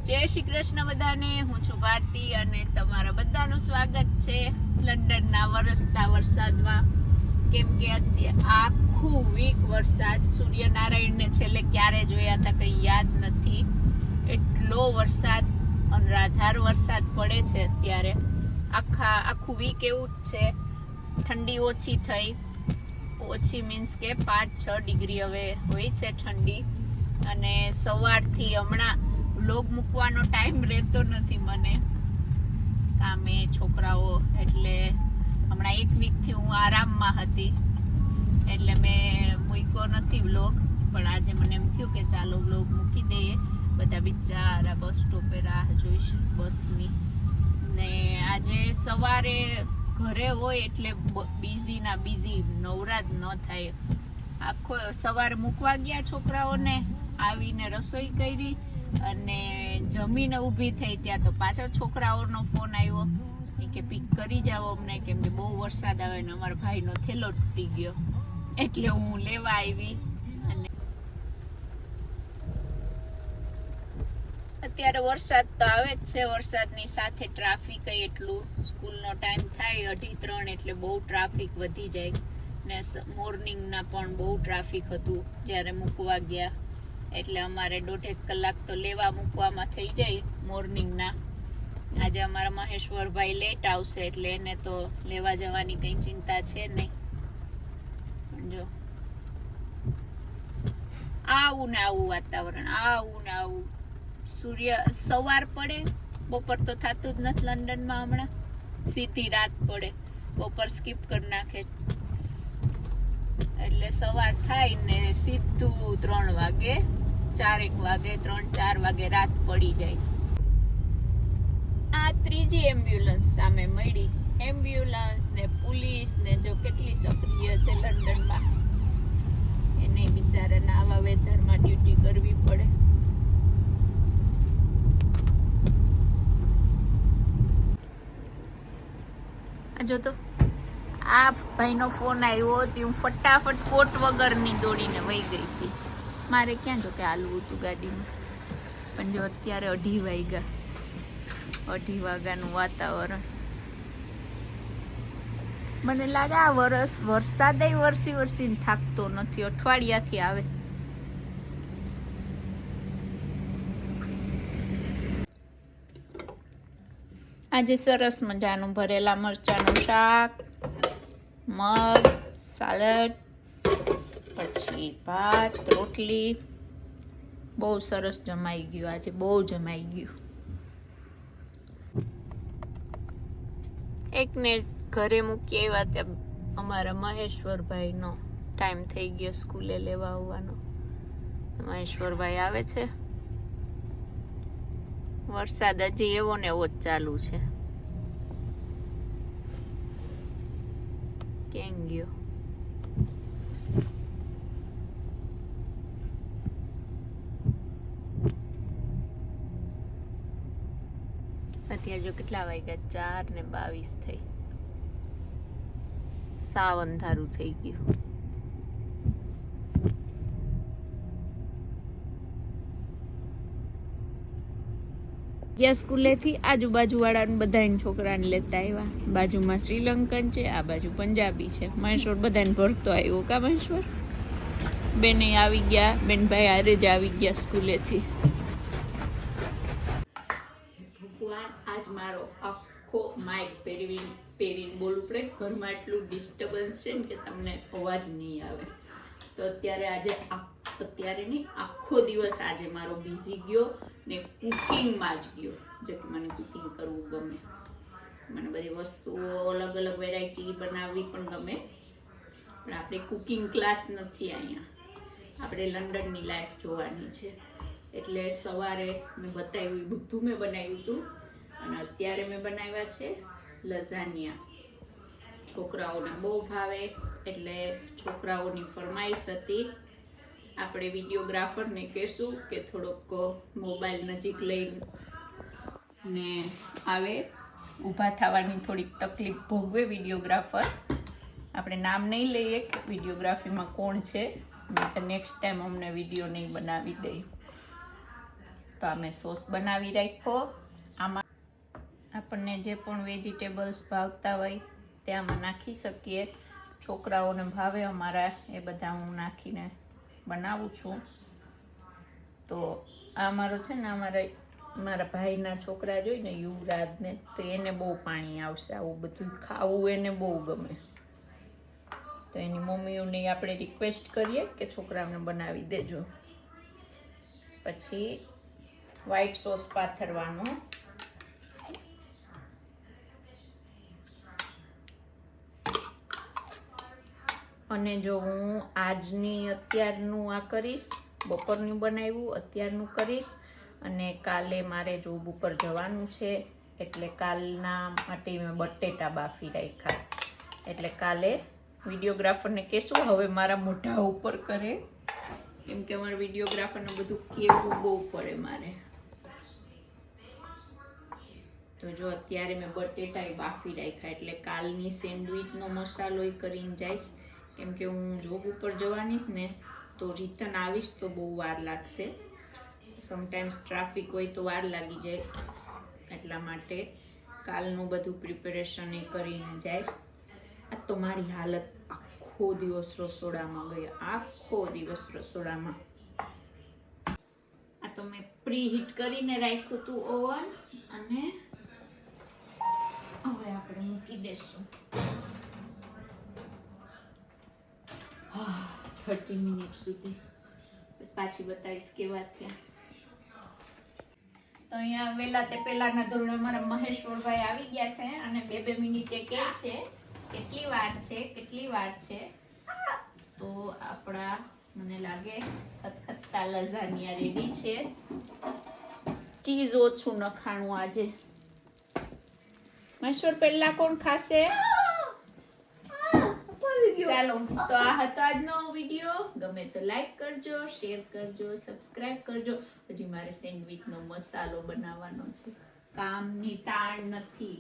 જય શ્રી કૃષ્ણ બધાને. હું છું ભારતી અને તમારા બધાનું સ્વાગત છે લંડનના વરસતા વરસાદમાં. કેમ કે અત્યારે આખું વીક વરસાદ, સૂર્યનારાયણને છેલ્લે ક્યારે જોયા હતા કંઈ યાદ નથી. એટલો વરસાદ, અનરાધાર વરસાદ પડે છે અત્યારે. આખું વીક એવું જ છે. ઠંડી ઓછી થઈ, ઓછી મીન્સ કે 5-6 ડિગ્રી હવે હોય છે ઠંડી. અને સવારથી હમણાં વ્લોગ મૂકવાનો ટાઈમ રહેતો નથી મને, કામે છોકરાઓ, એટલે હમણાં 1 વીકથી હું આરામમાં હતી એટલે મેં મૂક્યો નથી વ્લોગ. પણ આજે મને એમ થયું કે ચાલો વ્લોગ મૂકી દઈએ. બધા બિચારા બસ સ્ટોપે રાહ જોઈશ બસની. ને આજે સવારે ઘરે હોય એટલે બિઝી નવરા જ ન થાય. આખો સવારે મૂકવા ગયા છોકરાઓને, આવીને રસોઈ કરી અને જમીને ઊભી થઈ ત્યાં તો પાછળ છોકરાઓનો ફોન આવ્યો કે પિક કરી જાઓ અમને, કેમ કે બહુ વરસાદ આવે ને અમારા ભાઈનો થેલો તૂટી ગયો, એટલે હું લેવા આવી. અને અત્યારે વરસાદ તો આવે જ છે, વરસાદની સાથે ટ્રાફિક એટલું. સ્કૂલનો ટાઈમ થાય 2:30 એટલે બહુ ટ્રાફિક વધી જાય. ને મોર્નિંગના પણ બહુ ટ્રાફિક હતું જ્યારે મૂકવા ગયા, એટલે અમારે 1.5 કલાક તો લેવા મૂકવામાં થઈ જાય મોર્નિંગના. આજે અમારા મહેશ્વરભાઈ લેટ આવશે એટલે એને તો લેવા જવાની કંઈ ચિંતા છે નહીં. જો આવું ને આવું વાતાવરણ, આવું ને આવું. સવાર પડે, બપોર તો થતું જ નથી લંડનમાં હમણાં. સીધી રાત પડે, બપોર સ્કીપ કરી નાખે એટલે સવાર થાય ને સીધું 3 વાગે, 4 વાગે, 3-4 વાગે રાત પડી જાય. આ 3જી એમ્બ્યુલન્સ સામે મળી. એમ્બ્યુલન્સ ને પોલીસ ને જો કેટલી સક્રિય છે લંડનમાં. એને બિચારાને આવા વેધરમાં ડ્યુટી કરવી પડે. જો તો આ ભાઈનો ફોન આવ્યો હતી, હું ફટાફટ કોટ વગરની દોડીને વહી ગઈ હતી. મારે ક્યાં જો કે હાલવું હતું ગાડીમાં, પણ જો અત્યારે 2:30 વાગ્યા, 2:30 વાગ્યાનું વાતાવરણ. મને લાગે આ વરસાદ વરસીને થાકતો નથી, અઠવાડિયાથી આવે. આજે સરસ મજાનું ભરેલા મરચાંનું શાક, મગ, સાલડ, પછી ભાત, રોટલી. બહુ સરસ જમાઈ ગયું આજે, બહુ જમાઈ ગયું. એકને ઘરે મૂકી આવ્યા ત્યાં અમારા મહેશ્વરભાઈનો ટાઈમ થઈ ગયો સ્કૂલે લેવા આવવાનો. મહેશ્વરભાઈ આવે છે. વરસાદ હજી એવો ને એવો જ ચાલુ છે. કેમ ગયો? અત્યારે જો કેટલા વાગ્યા, 4:22 થઈ. સાવ અંધારું થઈ ગયું. સ્કૂલેથી આજુબાજુ વાળાને બધાને છોકરાને લેતા આવ્યા. બાજુમાં શ્રીલંકન છે, આ બાજુ પંજાબી છે. મહેશ્વર બધાને ભરતો આવ્યો. કા મહેશ્વર? બેને આવી ગયા, બેનભાઈ હારે જ આવી ગયા સ્કૂલેથી. ભગવાન, આજ મારો આખો માઇક પહેરીને બોલવું પડે. ઘરમાં એટલું ડિસ્ટર્બન્સ છે ને કે તમને અવાજ નહીં આવે. તો અત્યારે નહીં, આખો દિવસ આજે મારો બિઝી ગયો ને કુકિંગમાં જ ગયો. જે કે મને કુકિંગ કરવું ગમે, મને બધી વસ્તુઓ અલગ વેરાયટી બનાવવી પણ ગમે. પણ આપણે કુકિંગ ક્લાસ નથી અહીંયા, આપણે લંડનની લાઈફ જોવાની છે. એટલે સવારે મેં બતાવ્યું એ બધું મેં બનાવ્યું હતું. અને અત્યારે મેં બનાવ્યા છે લઝાનિયા. છોકરાઓને બહુ ભાવે એટલે છોકરાઓની ફરમાઈશ હતી. આપણે વિડીયોગ્રાફરને કહેશું કે થોડોક મોબાઈલ નજીક લઈને આવે. ઊભા થવાની થોડીક તકલીફ ભોગવે વિડીયોગ્રાફર. આપણે નામ નહીં લઈએ કે વિડીયોગ્રાફીમાં કોણ છે, તો નેક્સ્ટ ટાઈમ અમને વિડીયો નહીં બનાવી દે. તો અમે સોસ બનાવી રાખ્યો. આમાં આપણને જે પણ વેજીટેબલ્સ ભાવતા હોય તે આમાં નાખી શકીએ. છોકરાઓને ભાવે અમારા એ બધા હું નાખીને બનાવું છું. તો આ મારો છે ને મારા ભાઈના છોકરા જોઈને યુવરાજને, તો એને બહુ પાણી આવશે. આવું બધું ખાવું એને બહુ ગમે. તો એની મમ્મીઓને આપણે રિક્વેસ્ટ કરીએ કે છોકરાઓને બનાવી દેજો. પછી વ્હાઈટ સોસ પાથરવાનું. અને જો હું અત્યારનું આ કરીશ, બપોરનું બનાવ્યું અત્યારનું કરીશ, અને કાલે મારે જોબ ઉપર જવાનું છે એટલે કાલના માટે મેં બટેટા બાફી રાખ્યા. એટલે કાલે વિડીયોગ્રાફરને કહેશું હવે મારા મોઢા ઉપર કરે, કેમ કે અમારા વિડીયોગ્રાફરને બધું કહેવું બહુ પડે મારે. તો જો અત્યારે મેં બટેટા બાફી રાખ્યા એટલે કાલની સેન્ડવિચનો મસાલો કરીને જઈશ. કેમ કે હું જોબ ઉપર જવાની ને તો રિટર્ન આવીશ તો બહુ વાર લાગશે. સમટાઈમ્સ ટ્રાફિક હોય તો વાર લાગી જાય. એટલા માટે કાલનું બધું પ્રિપેરેશન એ કરીને જઈશ. આ તો મારી હાલત આખો દિવસ રસોડામાં ગઈ, આખો દિવસ રસોડામાં. આ તો મેં પ્રી હીટ કરીને રાખ્યું હતું ઓવન, અને હવે આપણે મૂકી દઈશું 30 મિનિટ સુધી. પાછી બતાવીશ કેવા થયા. તો અહીંયા વહેલા તે પહેલાના ધોરણે અમારા મહેશ્વરભાઈ આવી ગયા છે અને 2 મિનિટે કહે છે કેટલી વાર છે. તો આપણા મને લાગે ખતખતા લઝાનિયા રેડી છે. ચીઝ ઓછું નખાણું આજે. મહેશ્વર પહેલા કોણ ખાશે? ચાલો, તો આ હતો આજનો વિડીયો. ગમે તો લાઈક કરજો, શેર કરજો, સબસ્ક્રાઇબ કરજો. હજી મારે સેન્ડવિચનો મસાલો બનાવવાનો છે. કામની તાણ નથી.